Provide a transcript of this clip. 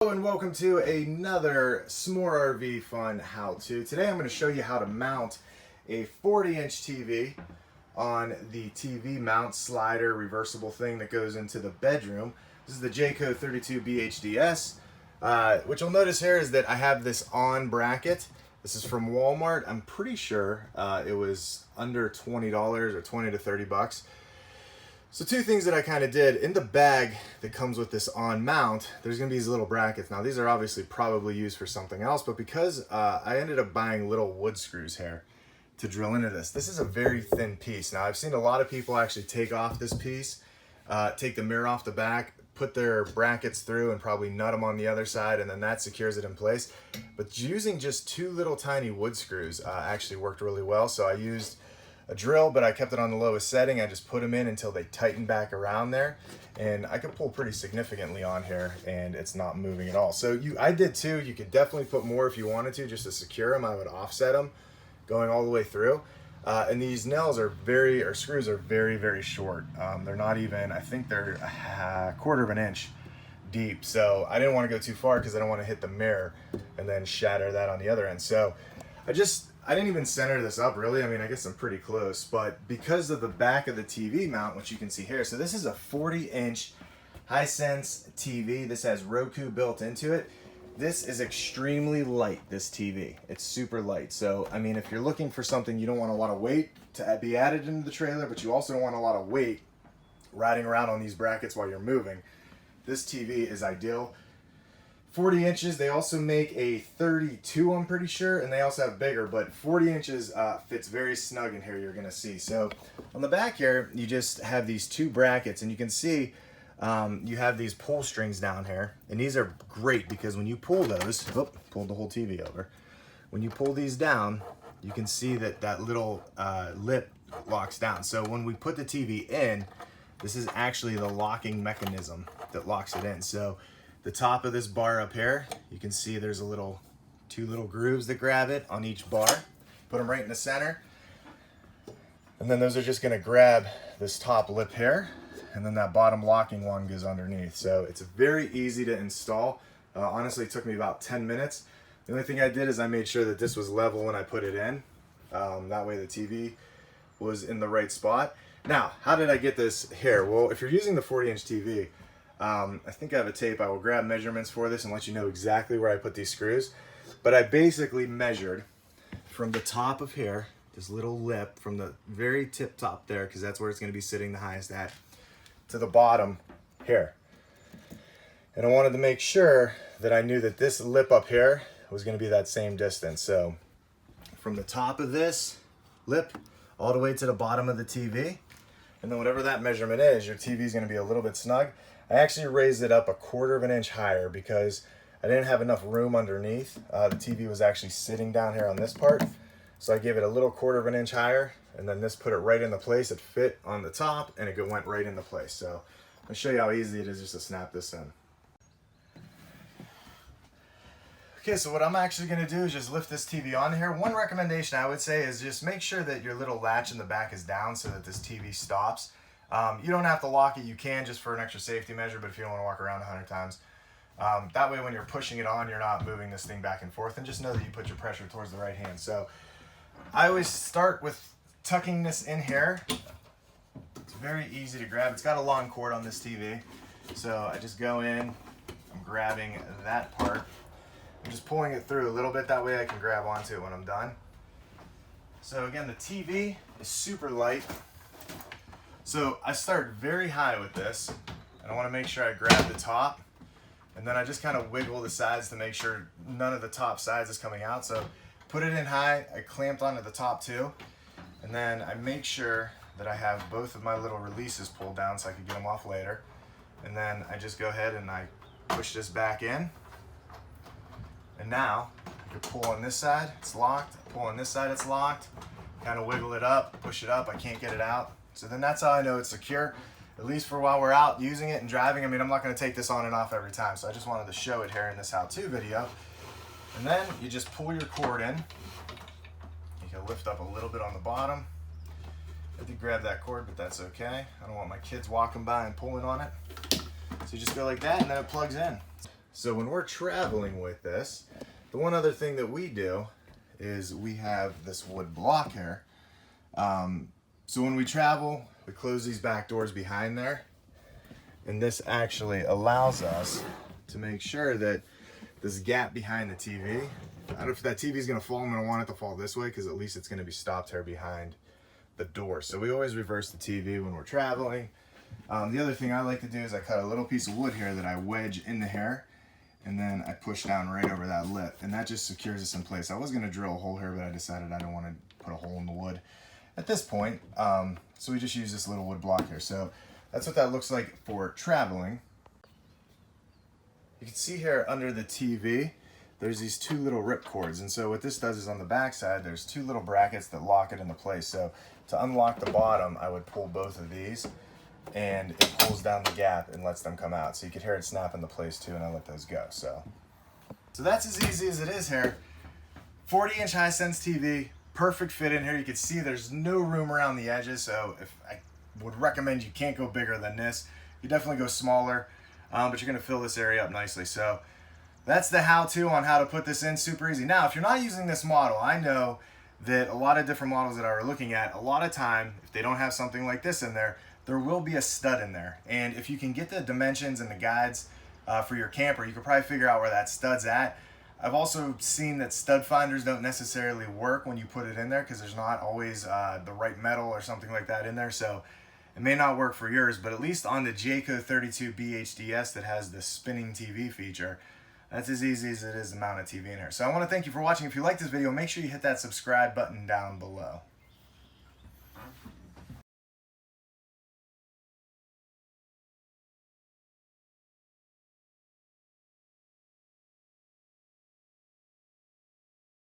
Hello and welcome to another S'more RV fun how-to. Today I'm going to show you how to mount a 40-inch TV on the TV mount slider reversible thing that goes into the bedroom. This is the Jayco 32 BHDS. What you'll notice here is that I have this on bracket. This is from Walmart. I'm pretty sure it was under $20 or 20 to 30 bucks. So two things that I kind of did. In the bag that comes with this on mount, there's going to be these little brackets. Now these are obviously probably used for something else, but because I ended up buying little wood screws here to drill into this. This is a very thin piece. Now I've seen a lot of people actually take off this piece, take the mirror off the back, put their brackets through and probably nut them on the other side, and then that secures it in place. But using just two little tiny wood screws actually worked really well. So I used a drill, but I kept it on the lowest setting. I just put them in until they tighten back around there, and I could pull pretty significantly on here and it's not moving at all. So I did too. You could definitely put more if you wanted to, just to secure them. I would offset them going all the way through. And these nails are screws are very, very short. They're not even, I think they're a quarter of an inch deep. So I didn't want to go too far because I don't want to hit the mirror and then shatter that on the other end. So I didn't even center this up really. I mean, I guess I'm pretty close, but because of the back of the TV mount, which you can see here. So this is a 40-inch HiSense TV. This has Roku built into it. This is extremely light, this TV. It's super light. So, I mean, if you're looking for something, you don't want a lot of weight to be added into the trailer, but you also don't want a lot of weight riding around on these brackets while you're moving. This TV is ideal. 40 inches, they also make a 32, I'm pretty sure, and they also have bigger, but 40 inches fits very snug in here, you're gonna see. So on the back here, you just have these two brackets, and you can see you have these pull strings down here, and these are great because when you pull those, pulled the whole TV over. When you pull these down, you can see that that little lip locks down. So when we put the TV in, this is actually the locking mechanism that locks it in. So the top of this bar up here, you can see there's two little grooves that grab it on each bar. Put them right in the center. And then those are just gonna grab this top lip here, and then that bottom locking one goes underneath. So it's very easy to install. Honestly, it took me about 10 minutes. The only thing I did is I made sure that this was level when I put it in. That way the TV was in the right spot. Now, how did I get this here? Well, if you're using the 40-inch TV, I think I have a tape. I will grab measurements for this and let you know exactly where I put these screws. But I basically measured from the top of here, this little lip, from the very tip top there, because that's where it's going to be sitting the highest at, to the bottom here. And I wanted to make sure that I knew that this lip up here was going to be that same distance. So from the top of this lip all the way to the bottom of the TV, and then whatever that measurement is, your TV is going to be a little bit snug. I actually raised it up a quarter of an inch higher because I didn't have enough room underneath. The TV was actually sitting down here on this part. So I gave it a little quarter of an inch higher, and then this put it right into place. It fit on the top and it went right into place. So I'll show you how easy it is just to snap this in. Okay, so what I'm actually gonna do is just lift this TV on here. One recommendation I would say is just make sure that your little latch in the back is down so that this TV stops. You don't have to lock it, you can just for an extra safety measure, but if you don't want to walk around 100 times. That way when you're pushing it on, you're not moving this thing back and forth, and just know that you put your pressure towards the right hand. So I always start with tucking this in here. It's very easy to grab. It's got a long cord on this TV. So I just go in, I'm grabbing that part. I'm just pulling it through a little bit, that way I can grab onto it when I'm done. So again, the TV is super light. So I start very high with this, and I want to make sure I grab the top, and then I just kind of wiggle the sides to make sure none of the top sides is coming out. So put it in high, I clamped onto the top too, and then I make sure that I have both of my little releases pulled down so I can get them off later. And then I just go ahead and I push this back in, and now I can pull on this side, it's locked, pull on this side, it's locked, kind of wiggle it up, push it up, I can't get it out. So then that's how I know it's secure, at least for while we're out using it and driving. I mean, I'm not going to take this on and off every time, so I just wanted to show it here in this how-to video. And then you just pull your cord in. You can lift up a little bit on the bottom. I did grab that cord, but that's okay. I don't want my kids walking by and pulling on it. So you just go like that, and then it plugs in. So when we're traveling with this, the one other thing that we do is we have this wood block here. So when we travel, we close these back doors behind there, and this actually allows us to make sure that this gap behind the TV, I don't know if that TV is going to fall, I'm going to want it to fall this way because at least it's going to be stopped here behind the door. So we always reverse the TV when we're traveling. The other thing I like to do is I cut a little piece of wood here that I wedge in the hair, and then I push down right over that lip, and that just secures this in place. I was going to drill a hole here, but I decided I don't want to put a hole in the wood at this point. So we just use this little wood block here. So that's what that looks like for traveling. You can see here under the TV, there's these two little rip cords. And so what this does is on the back side, there's two little brackets that lock it into place. So to unlock the bottom, I would pull both of these, and it pulls down the gap and lets them come out. So you can hear it snap into place too, and I let those go. So that's as easy as it is here. 40-inch HiSense TV, perfect fit in here. You can see there's no room around the edges, so if I would recommend you can't go bigger than this. You definitely go smaller, but you're gonna fill this area up nicely. So that's the how-to on how to put this in, super easy. Now, if you're not using this model, I know that a lot of different models that I were looking at, a lot of time, if they don't have something like this in there, there will be a stud in there. And if you can get the dimensions and the guides for your camper, you can probably figure out where that stud's at. I've also seen that stud finders don't necessarily work when you put it in there because there's not always the right metal or something like that in there. So it may not work for yours, but at least on the Jayco 32 BHDS that has the spinning TV feature, that's as easy as it is to mount a TV in here. So I want to thank you for watching. If you like this video, make sure you hit that subscribe button down below.